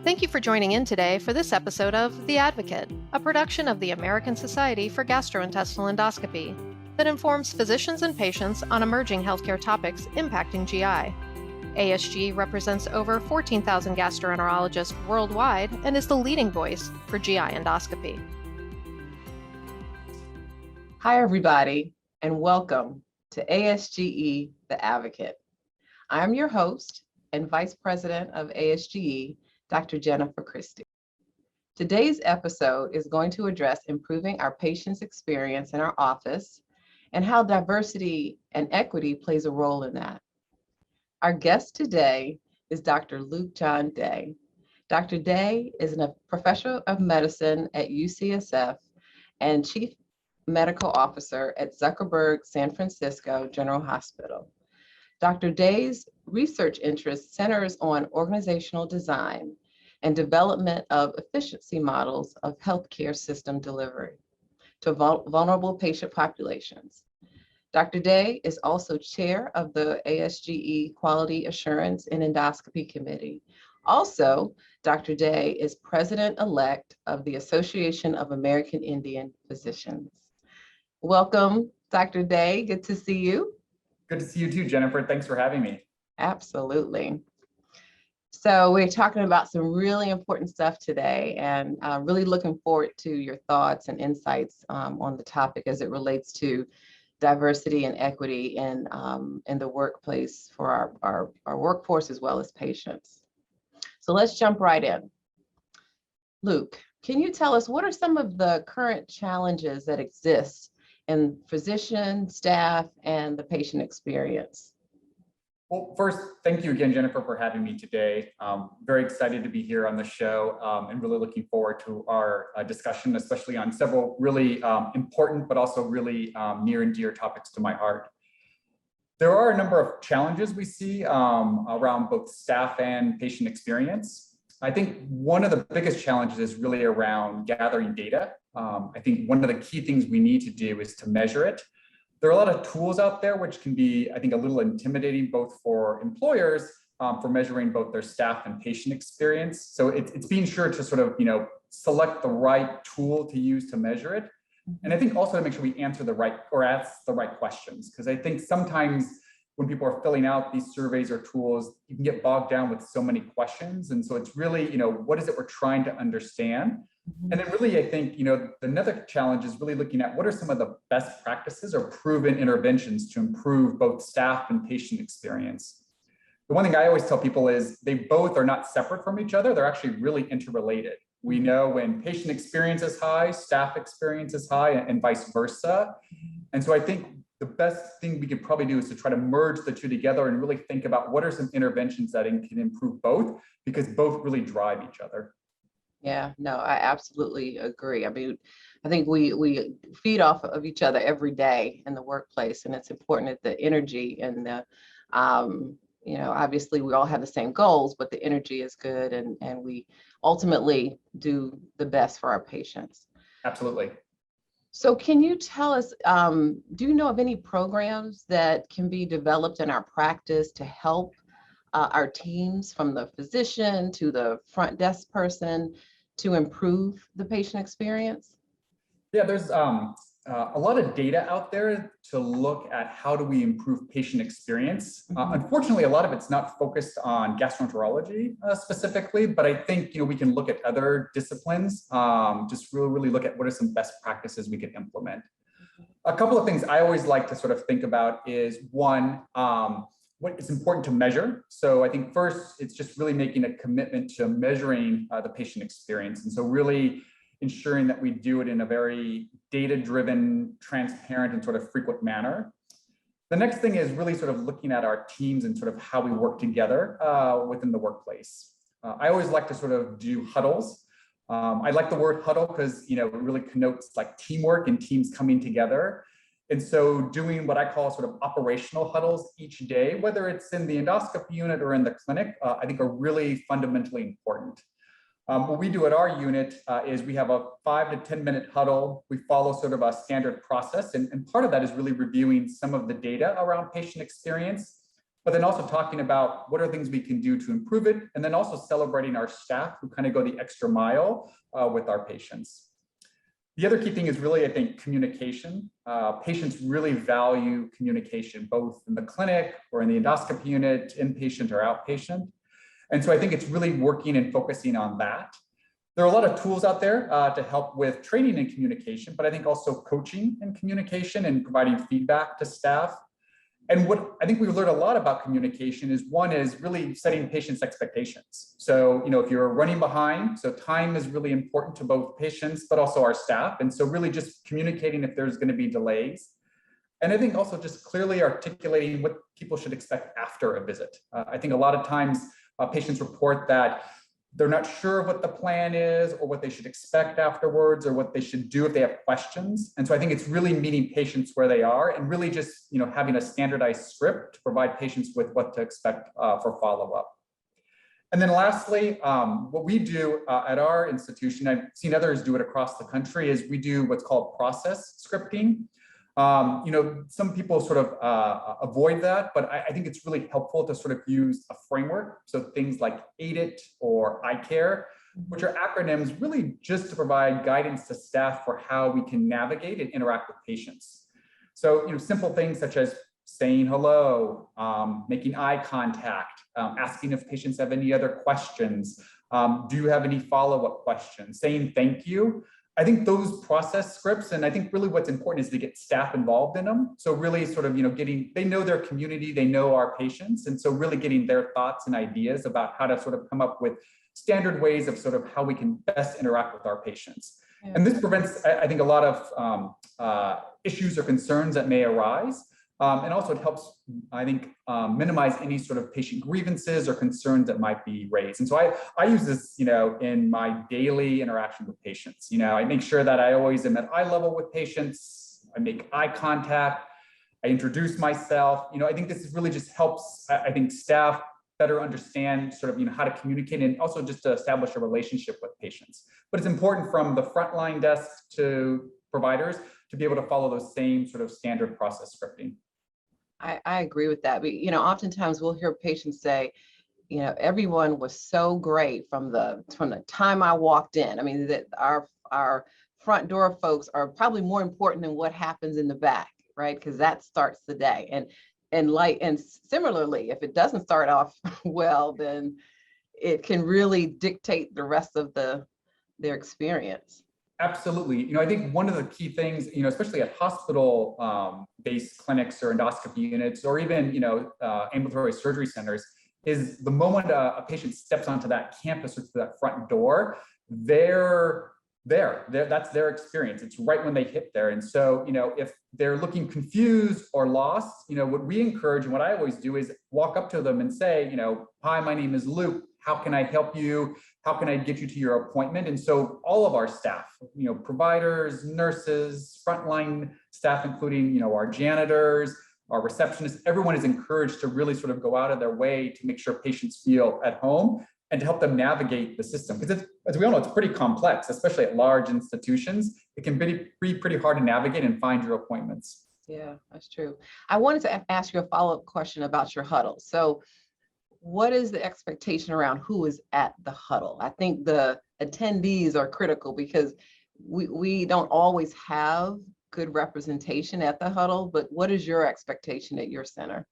Thank you for joining in today for this episode of The Advocate, a production of the American Society for Gastrointestinal Endoscopy that informs physicians and patients on emerging healthcare topics impacting GI. ASG represents over 14,000 gastroenterologists worldwide and is the leading voice for GI endoscopy. Hi, everybody, and welcome to ASGE, The Advocate. I'm your host and Vice President of ASGE, Dr. Jennifer Christie. Today's episode is going to address improving our patients' experience in our office and how diversity and equity plays a role in that. Our guest today is Dr. Lukejohn Day. Dr. Day is a professor of medicine at UCSF and Chief Medical Officer at Zuckerberg San Francisco General Hospital. Dr. Day's research interest centers on organizational design and development of efficiency models of healthcare system delivery to vulnerable patient populations. Dr. Day is also chair of the ASGE Quality Assurance and Endoscopy Committee. Also, Dr. Day is president-elect of the Association of American Indian Physicians. Welcome, Dr. Day. Good to see you. Good to see you too, Jennifer. Thanks for having me. Absolutely. So we're talking about some really important stuff today, and really looking forward to your thoughts and insights on the topic as it relates to diversity and equity in the workplace for our workforce as well as patients. So let's jump right in. Luke, can you tell us what are some of the current challenges that exist in physician, staff, and the patient experience? Well, first, thank you again, Jennifer, for having me today. Very excited to be here on the show and really looking forward to our discussion, especially on several really important, but also really near and dear topics to my heart. There are a number of challenges we see around both staff and patient experience. I think one of the biggest challenges is really around gathering data. I think one of the key things we need to do is to measure it. There are a lot of tools out there which can be, I think, a little intimidating both for employers for measuring both their staff and patient experience. So it's being sure to sort of, select the right tool to use to measure it. And I think also to make sure we answer the right or ask the right questions, because I think sometimes when people are filling out these surveys or tools, you can get bogged down with so many questions. And so it's really, what is it we're trying to understand? And then really, I think, another challenge is really looking at what are some of the best practices or proven interventions to improve both staff and patient experience. The one thing I always tell people is they both are not separate from each other. They're actually really interrelated. We know when patient experience is high, staff experience is high, and vice versa. And so I think the best thing we could probably do is to try to merge the two together and really think about what are some interventions that can improve both, because both really drive each other. Yeah, no, I absolutely agree. I mean, I think we feed off of each other every day in the workplace, and it's important that the energy and the, obviously we all have the same goals, but the energy is good, and we ultimately do the best for our patients. Absolutely. So can you tell us, do you know of any programs that can be developed in our practice to help our teams, from the physician to the front desk person, to improve the patient experience? Yeah, there's a lot of data out there to look at how do we improve patient experience. Unfortunately, a lot of it's not focused on gastroenterology specifically, but I think we can look at other disciplines, just really look at what are some best practices we could implement. A couple of things I always like to sort of think about is one, what is important to measure. So I think first, it's just really making a commitment to measuring the patient experience. And so really ensuring that we do it in a very data-driven, transparent, and sort of frequent manner. The next thing is really sort of looking at our teams and sort of how we work together within the workplace. I always like to sort of do huddles. I like the word huddle because it really connotes like teamwork and teams coming together. And so doing what I call sort of operational huddles each day, whether it's in the endoscopy unit or in the clinic, I think are really fundamentally important. What we do at our unit is we have a 5 to 10 minute huddle. We follow sort of a standard process. And part of that is really reviewing some of the data around patient experience. but then also talking about what are things we can do to improve it, and then also celebrating our staff who kind of go the extra mile with our patients. The other key thing is really, I think, communication. Patients really value communication, both in the clinic or in the endoscopy unit, inpatient or outpatient. And so I think it's really working and focusing on that. There are a lot of tools out there to help with training and communication, but I think also coaching and communication and providing feedback to staff. And what I think we've learned a lot about communication is one is really setting patients' expectations. So, if you're running behind, so time is really important to both patients, but also our staff. And so really just communicating if there's going to be delays. And I think also just clearly articulating what people should expect after a visit. I think a lot of times patients report that they're not sure what the plan is or what they should expect afterwards or what they should do if they have questions. And so I think it's really meeting patients where they are and really just having a standardized script to provide patients with what to expect for follow-up. And then lastly, what we do at our institution, I've seen others do it across the country, is we do what's called process scripting. Some people sort of avoid that, but I think it's really helpful to sort of use a framework. So things like AIDIT or iCare, which are acronyms really just to provide guidance to staff for how we can navigate and interact with patients. So, simple things such as saying hello, making eye contact, asking if patients have any other questions. Do you have any follow-up questions? Saying thank you. I think those process scripts, and I think really what's important is to get staff involved in them. So really sort of, they know their community, they know our patients. And so really getting their thoughts and ideas about how to sort of come up with standard ways of sort of how we can best interact with our patients. Yeah. And this prevents, I think, a lot of issues or concerns that may arise. And also it helps, I think, minimize any sort of patient grievances or concerns that might be raised. And so I use this, in my daily interaction with patients. I make sure that I always am at eye level with patients. I make eye contact. I introduce myself. I think this really just helps, I think, staff better understand sort of, how to communicate and also just to establish a relationship with patients. But it's important from the frontline desk to providers to be able to follow those same sort of standard process scripting. I agree with that. But, oftentimes we'll hear patients say, everyone was so great from the time I walked in. I mean, that our front door folks are probably more important than what happens in the back, right? Because that starts the day. And similarly, if it doesn't start off well, then it can really dictate the rest of their experience. Absolutely. I think one of the key things, especially at hospital-based clinics or endoscopy units, or even, ambulatory surgery centers, is the moment a patient steps onto that campus or to that front door, that's their experience. It's right when they hit there. And so, if they're looking confused or lost, what we encourage and what I always do is walk up to them and say, hi, my name is Luke. How can I help you? How can I get you to your appointment? And so all of our staff, providers, nurses, frontline staff, including, our janitors, our receptionists, everyone is encouraged to really sort of go out of their way to make sure patients feel at home and to help them navigate the system. Because as we all know, it's pretty complex, especially at large institutions. It can be pretty hard to navigate and find your appointments. Yeah, that's true. I wanted to ask you a follow-up question about your huddle. So what is the expectation around who is at the huddle? I think the attendees are critical because we don't always have good representation at the huddle, but what is your expectation at your center?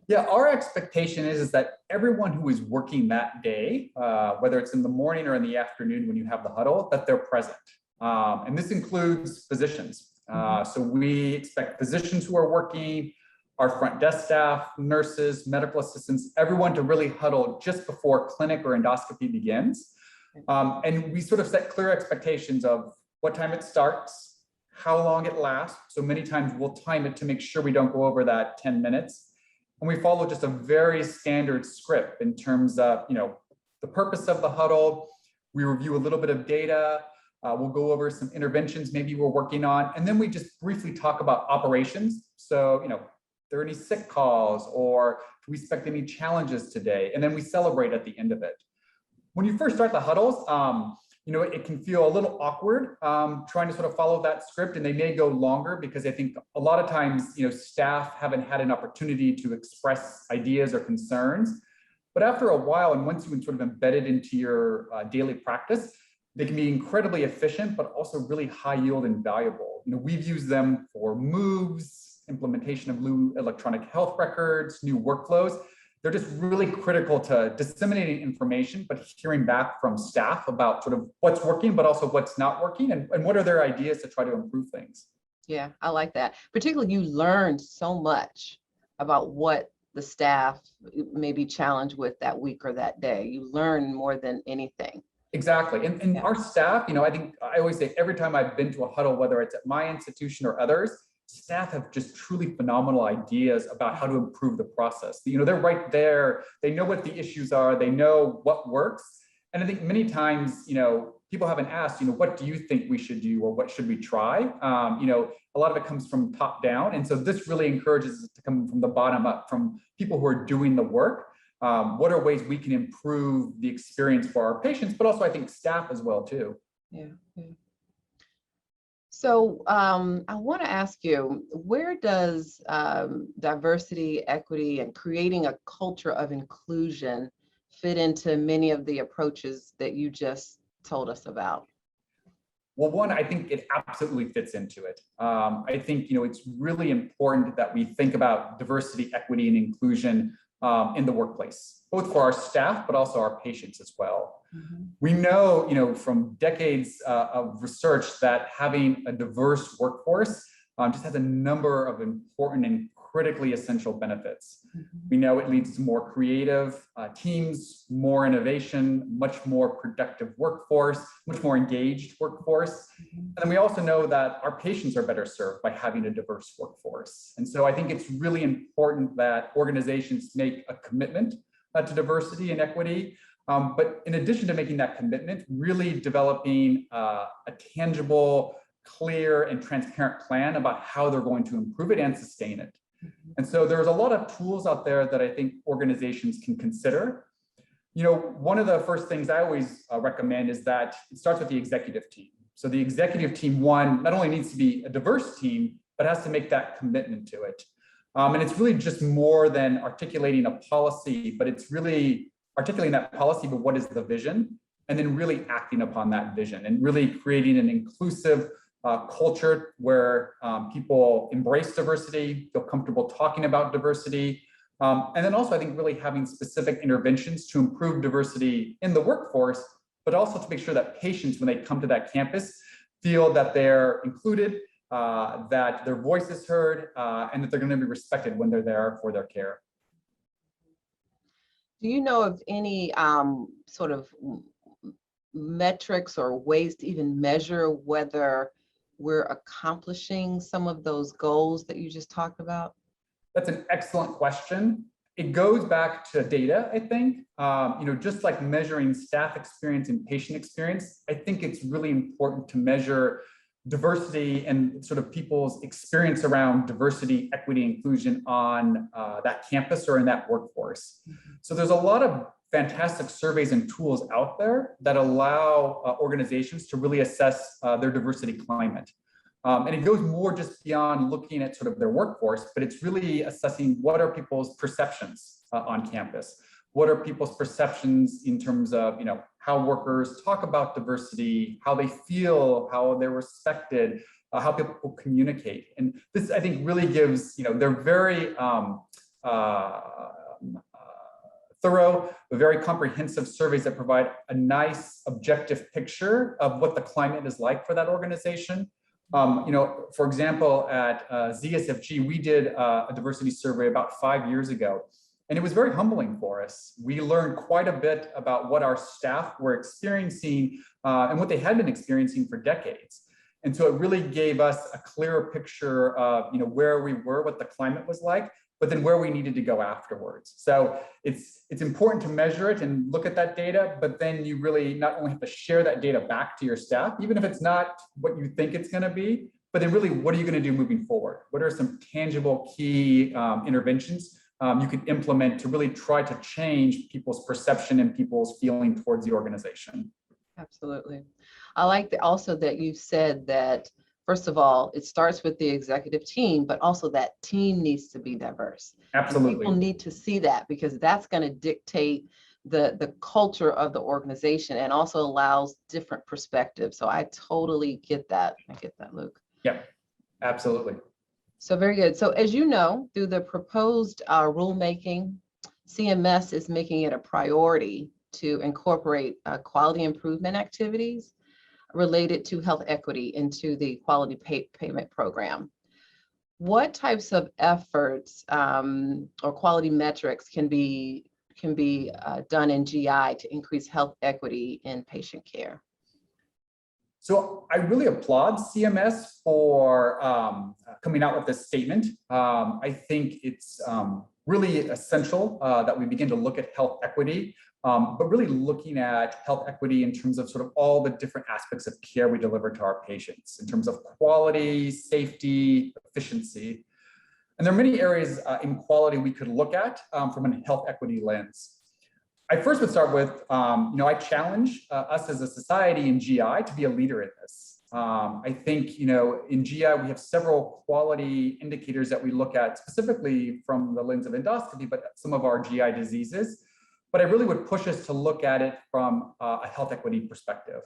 Yeah, our expectation is that everyone who is working that day, whether it's in the morning or in the afternoon when you have the huddle, that they're present. And this includes physicians. So we expect physicians who are working, our front desk staff, nurses, medical assistants, everyone to really huddle just before clinic or endoscopy begins. And we sort of set clear expectations of what time it starts, how long it lasts. So many times we'll time it to make sure we don't go over that 10 minutes. And we follow just a very standard script in terms of, the purpose of the huddle. We review a little bit of data. We'll go over some interventions maybe we're working on. And then we just briefly talk about operations. So, are there any sick calls or do we expect any challenges today? And then we celebrate at the end of it. When you first start the huddles, it can feel a little awkward trying to sort of follow that script, and they may go longer because I think a lot of times, staff haven't had an opportunity to express ideas or concerns. But after a while, and once you sort of embed it into your daily practice, they can be incredibly efficient, but also really high yield and valuable. We've used them for moves, implementation of new electronic health records, new workflows. They're just really critical to disseminating information, but hearing back from staff about sort of what's working, but also what's not working, and what are their ideas to try to improve things. Yeah, I like that. Particularly, you learned so much about what the staff may be challenged with that week or that day. You learn more than anything. Exactly. And our staff, I think I always say every time I've been to a huddle, whether it's at my institution or others, staff have just truly phenomenal ideas about how to improve the process. They're right there. They know what the issues are. They know what works. And I think many times, people haven't asked, what do you think we should do, or what should we try? A lot of it comes from top down. And so this really encourages us to come from the bottom up, from people who are doing the work. What are ways we can improve the experience for our patients, but also I think staff as well too. Yeah. So I want to ask you, where does diversity, equity, and creating a culture of inclusion fit into many of the approaches that you just told us about? Well, one, I think it absolutely fits into it. I think, it's really important that we think about diversity, equity, and inclusion in the workplace, both for our staff, but also our patients as well. Mm-hmm. We know, from decades of research that having a diverse workforce just has a number of important and critically essential benefits. Mm-hmm. We know it leads to more creative teams, more innovation, much more productive workforce, much more engaged workforce. Mm-hmm. And we also know that our patients are better served by having a diverse workforce. And so I think it's really important that organizations make a commitment to diversity and equity. But in addition to making that commitment, really developing a tangible, clear, and transparent plan about how they're going to improve it and sustain it. And so there's a lot of tools out there that I think organizations can consider. One of the first things I always recommend is that it starts with the executive team. So the executive team, one, not only needs to be a diverse team, but has to make that commitment to it. And it's really just more than articulating a policy, but it's really articulating that policy, but what is the vision? And then really acting upon that vision and really creating an inclusive culture where people embrace diversity, feel comfortable talking about diversity. And then also, I think really having specific interventions to improve diversity in the workforce, but also to make sure that patients, when they come to that campus, feel that they're included, that their voice is heard, and that they're going to be respected when they're there for their care. Do you know of any sort of metrics or ways to even measure whether we're accomplishing some of those goals that you just talked about? That's an excellent question. It goes back to data, I think. Just like measuring staff experience and patient experience, I think it's really important to measure diversity and sort of people's experience around diversity, equity, inclusion on that campus or in that workforce. Mm-hmm. So there's a lot of fantastic surveys and tools out there that allow organizations to really assess their diversity climate. And it goes more just beyond looking at sort of their workforce, but it's really assessing what are people's perceptions on campus. What are people's perceptions in terms of, how workers talk about diversity, how they feel, how they're respected, how people communicate. And this, I think, really gives, they're very thorough, very comprehensive surveys that provide a nice objective picture of what the climate is like for that organization. For example, at ZSFG, we did a diversity survey about 5 years ago, and it was very humbling for us. We learned quite a bit about what our staff were experiencing and what they had been experiencing for decades. And so it really gave us a clearer picture of where we were, what the climate was like, but then where we needed to go afterwards. So it's important to measure it and look at that data, but then you really not only have to share that data back to your staff, even if it's not what you think it's going to be, but then really, what are you going to do moving forward? What are some tangible key interventions you can implement to really try to change people's perception and people's feeling towards the organization? Absolutely. I like also that you said that, first of all, it starts with the executive team, but also that team needs to be diverse. And people Absolutely. need to see that because that's going to dictate the culture of the organization and also allows different perspectives. So I totally get that. I get that, Luke. Yeah, absolutely. So very good. So as you know, through the proposed rulemaking, CMS is making it a priority to incorporate quality improvement activities related to health equity into the quality payment program. What types of efforts or quality metrics can be done in GI to increase health equity in patient care? So I really applaud CMS for coming out with this statement. I think it's really essential that we begin to look at health equity, but really looking at health equity in terms of sort of all the different aspects of care we deliver to our patients in terms of quality, safety, efficiency. And there are many areas in quality we could look at from a health equity lens. I first would start with, I challenge us as a society in GI to be a leader in this. I think, in GI, we have several quality indicators that we look at specifically from the lens of endoscopy, but some of our GI diseases. But I really would push us to look at it from a health equity perspective.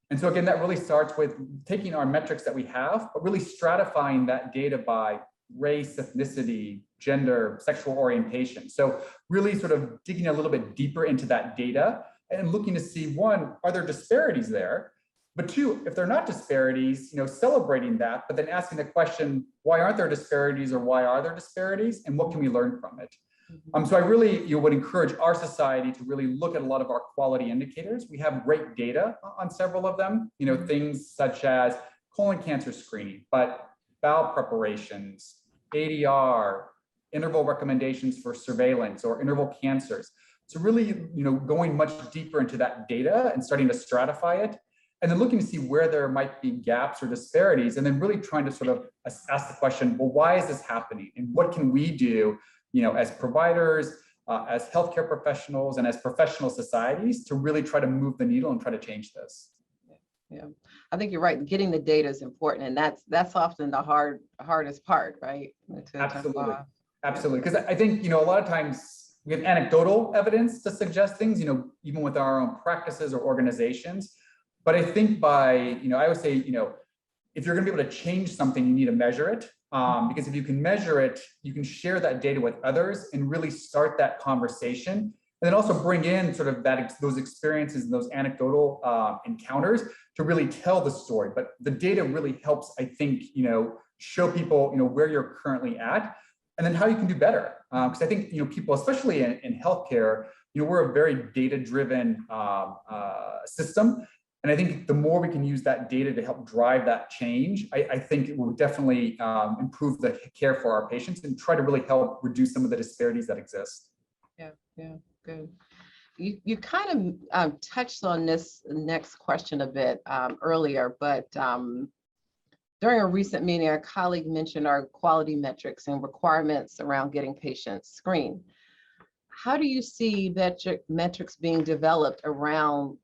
And so again, that really starts with taking our metrics that we have, but really stratifying that data by race, ethnicity, gender, sexual orientation. So really sort of digging a little bit deeper into that data and looking to see, one, are there disparities there? But two, if they're not disparities, celebrating that, but then asking the question, why aren't there disparities or why are there disparities and what can we learn from it? So I really would encourage our society to really look at a lot of our quality indicators. We have great data on several of them, things such as colon cancer screening, but bowel preparations, ADR, interval recommendations for surveillance or interval cancers. So really, going much deeper into that data and starting to stratify it, and then looking to see where there might be gaps or disparities, and then really trying to sort of ask the question, well, why is this happening? And what can we do, as providers, as healthcare professionals, and as professional societies to really try to move the needle and try to change this? Yeah, I think you're right. Getting the data is important, and that's often the hardest part, right? Absolutely, absolutely. Because I think a lot of times we have anecdotal evidence to suggest things, even with our own practices or organizations. But I think I would say, if you're going to be able to change something, you need to measure it. Because if you can measure it, you can share that data with others and really start that conversation. And then also bring in sort of those experiences and those anecdotal encounters to really tell the story. But the data really helps, I think, show people, where you're currently at, and then how you can do better. Because I think, people, especially in healthcare, we're a very data-driven system. And I think the more we can use that data to help drive that change, I think it will definitely improve the care for our patients and try to really help reduce some of the disparities that exist. Yeah, good. You kind of touched on this next question a bit earlier, but during a recent meeting, our colleague mentioned our quality metrics and requirements around getting patients screened. How do you see metrics being developed around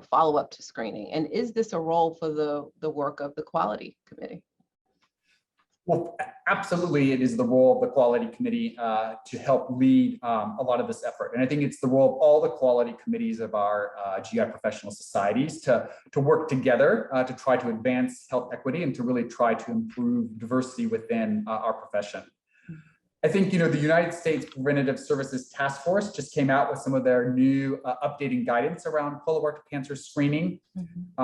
follow-up to screening? And is this a role for the work of the quality committee? Well, absolutely, it is the role of the quality committee to help lead a lot of this effort. And I think it's the role of all the quality committees of our GI professional societies to work together to try to advance health equity and to really try to improve diversity within our profession. I think, the United States Preventative Services Task Force just came out with some of their new updating guidance around colorectal cancer screening.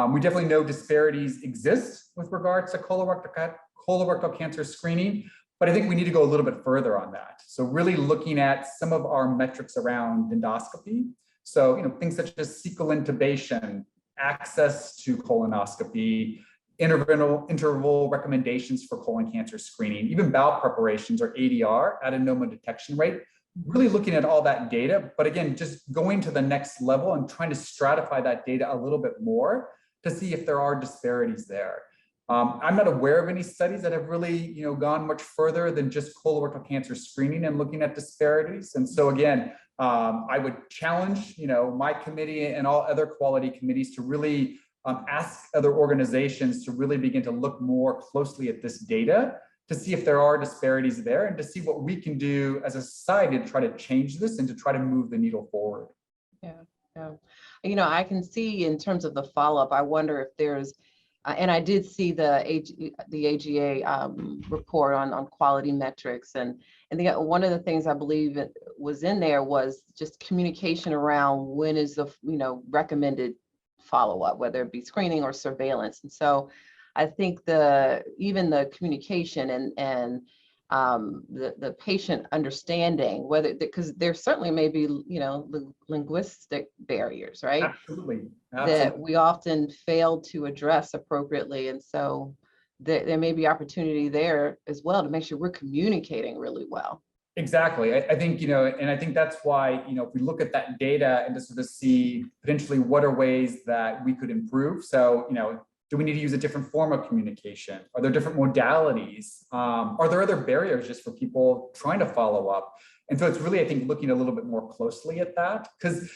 We definitely know disparities exist with regards to colorectal cancer screening, but I think we need to go a little bit further on that. So really looking at some of our metrics around endoscopy. So, things such as cecal intubation, access to colonoscopy, interval recommendations for colon cancer screening, even bowel preparations or ADR, adenoma detection rate, really looking at all that data, but again, just going to the next level and trying to stratify that data a little bit more to see if there are disparities there. I'm not aware of any studies that have really, gone much further than just colorectal cancer screening and looking at disparities. And so again, I would challenge, my committee and all other quality committees to really ask other organizations to really begin to look more closely at this data to see if there are disparities there and to see what we can do as a society to try to change this and to try to move the needle forward. Yeah. I can see in terms of the follow-up, I wonder if there's, and I did see the AGA report on quality metrics, and one of the things I believe it was in there was just communication around when is the recommended follow-up, whether it be screening or surveillance. And so I think even the communication and the patient understanding, whether, because there certainly may be linguistic barriers, right? Absolutely. That we often fail to address appropriately, and so there may be opportunity there as well to make sure we're communicating really well. Exactly. I think, and I think that's why, if we look at that data and to sort of see potentially what are ways that we could improve. So, do we need to use a different form of communication? Are there different modalities? Are there other barriers just for people trying to follow up? And so it's really, I think, looking a little bit more closely at that, because,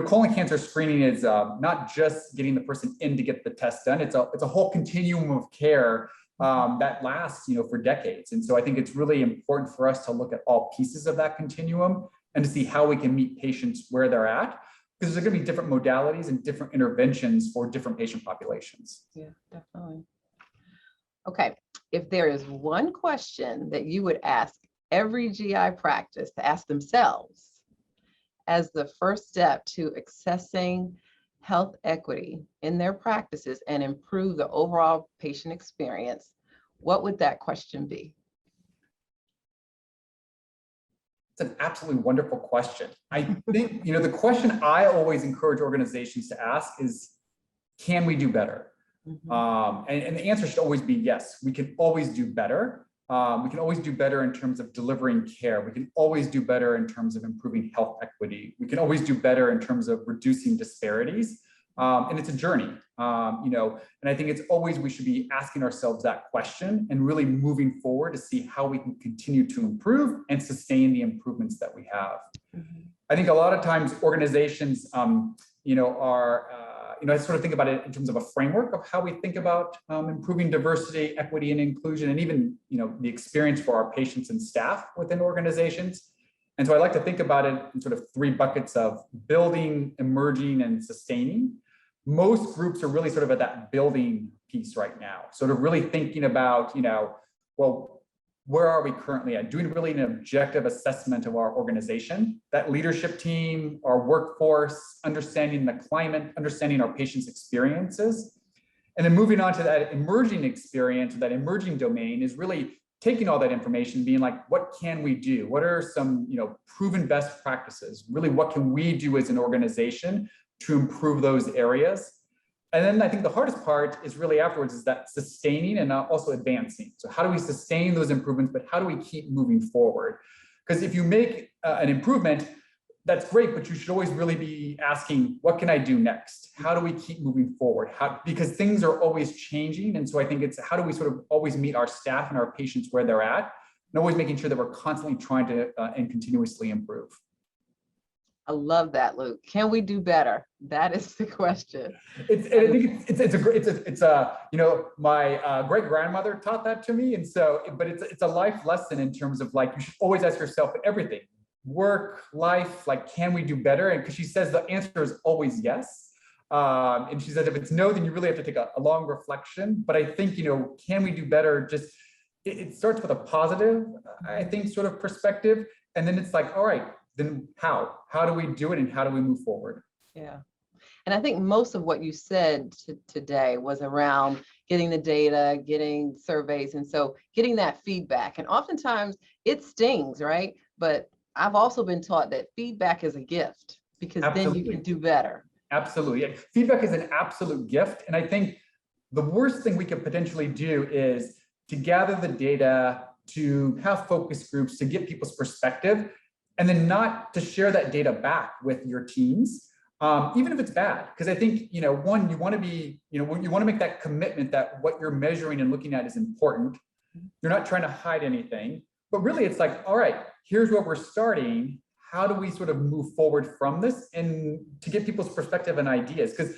colon cancer screening is not just getting the person in to get the test done. It's a whole continuum of care that lasts, for decades. And so I think it's really important for us to look at all pieces of that continuum and to see how we can meet patients where they're at, because there's going to be different modalities and different interventions for different patient populations. Yeah, definitely. Okay, if there is one question that you would ask every GI practice to ask themselves as the first step to accessing health equity in their practices and improve the overall patient experience, what would that question be? It's an absolutely wonderful question. I think, the question I always encourage organizations to ask is, can we do better? Mm-hmm. And the answer should always be yes, we can always do better. We can always do better in terms of delivering care. We can always do better in terms of improving health equity. We can always do better in terms of reducing disparities. And it's a journey, and I think it's always, we should be asking ourselves that question and really moving forward to see how we can continue to improve and sustain the improvements that we have. Mm-hmm. I think a lot of times organizations, I sort of think about it in terms of a framework of how we think about improving diversity, equity, and inclusion, and even, the experience for our patients and staff within organizations. And so I like to think about it in sort of three buckets of building, emerging, and sustaining. Most groups are really sort of at that building piece right now, sort of really thinking about, well, where are we currently at? Doing really an objective assessment of our organization, that leadership team, our workforce, understanding the climate, understanding our patients' experiences. And then moving on to that emerging experience, that emerging domain is really taking all that information, being like, what can we do? What are some, proven best practices? Really, what can we do as an organization to improve those areas? And then I think the hardest part is really afterwards is that sustaining and also advancing. So how do we sustain those improvements, but how do we keep moving forward? Because if you make an improvement, that's great, but you should always really be asking, what can I do next? How do we keep moving forward? Because things are always changing. And so I think it's how do we sort of always meet our staff and our patients where they're at, and always making sure that we're constantly trying to and continuously improve. I love that, Luke. Can we do better? That is the question. My great grandmother taught that to me, and so, but it's a life lesson in terms of like you should always ask yourself everything, work, life, like can we do better? And because she says the answer is always yes, and she says if it's no, then you really have to take a long reflection. But I think can we do better? Just it starts with a positive, I think, sort of perspective, and then it's like, all right. Then how do we do it and how do we move forward? Yeah. And I think most of what you said today was around getting the data, getting surveys. And so getting that feedback, and oftentimes it stings, right? But I've also been taught that feedback is a gift because Absolutely. Then you can do better. Absolutely. Yeah. Feedback is an absolute gift. And I think the worst thing we could potentially do is to gather the data, to have focus groups, to get people's perspective, and then not to share that data back with your teams, even if it's bad. Because I think, one, you want to be, you want to make that commitment that what you're measuring and looking at is important. You're not trying to hide anything, but really it's like, all right, here's where we're starting. how do we sort of move forward from this and to get people's perspective and ideas? Because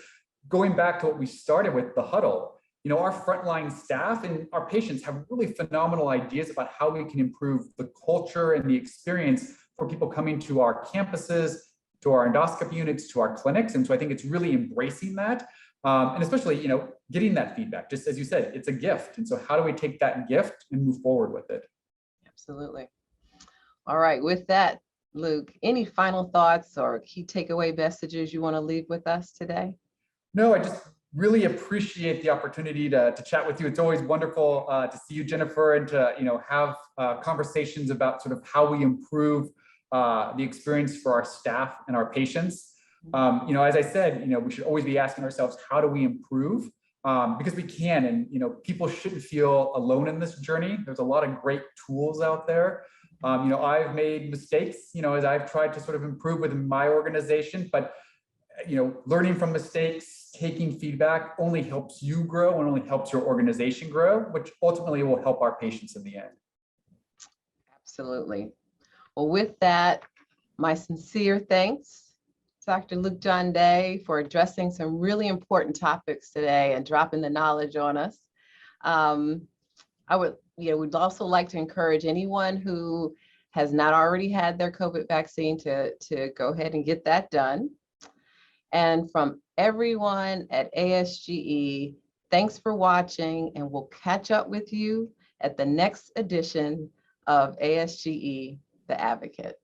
going back to what we started with, the huddle, our frontline staff and our patients have really phenomenal ideas about how we can improve the culture and the experience for people coming to our campuses, to our endoscopy units, to our clinics. And so I think it's really embracing that. And especially, getting that feedback, just as you said, it's a gift. And so how do we take that gift and move forward with it? Absolutely. All right. With that, Luke, any final thoughts or key takeaway messages you want to leave with us today? No, I just really appreciate the opportunity to chat with you. It's always wonderful to see you, Jennifer, and to have conversations about sort of how we improve the experience for our staff and our patients. As I said, we should always be asking ourselves, how do we improve? Because we can, and people shouldn't feel alone in this journey. There's a lot of great tools out there. I've made mistakes, as I've tried to sort of improve within my organization, but learning from mistakes, taking feedback only helps you grow and only helps your organization grow, which ultimately will help our patients in the end. Absolutely. Well, with that, my sincere thanks, Dr. Lukejohn Day, for addressing some really important topics today and dropping the knowledge on us. We'd also like to encourage anyone who has not already had their COVID vaccine to go ahead and get that done. And from everyone at ASGE, thanks for watching, and we'll catch up with you at the next edition of ASGE, The Advocate.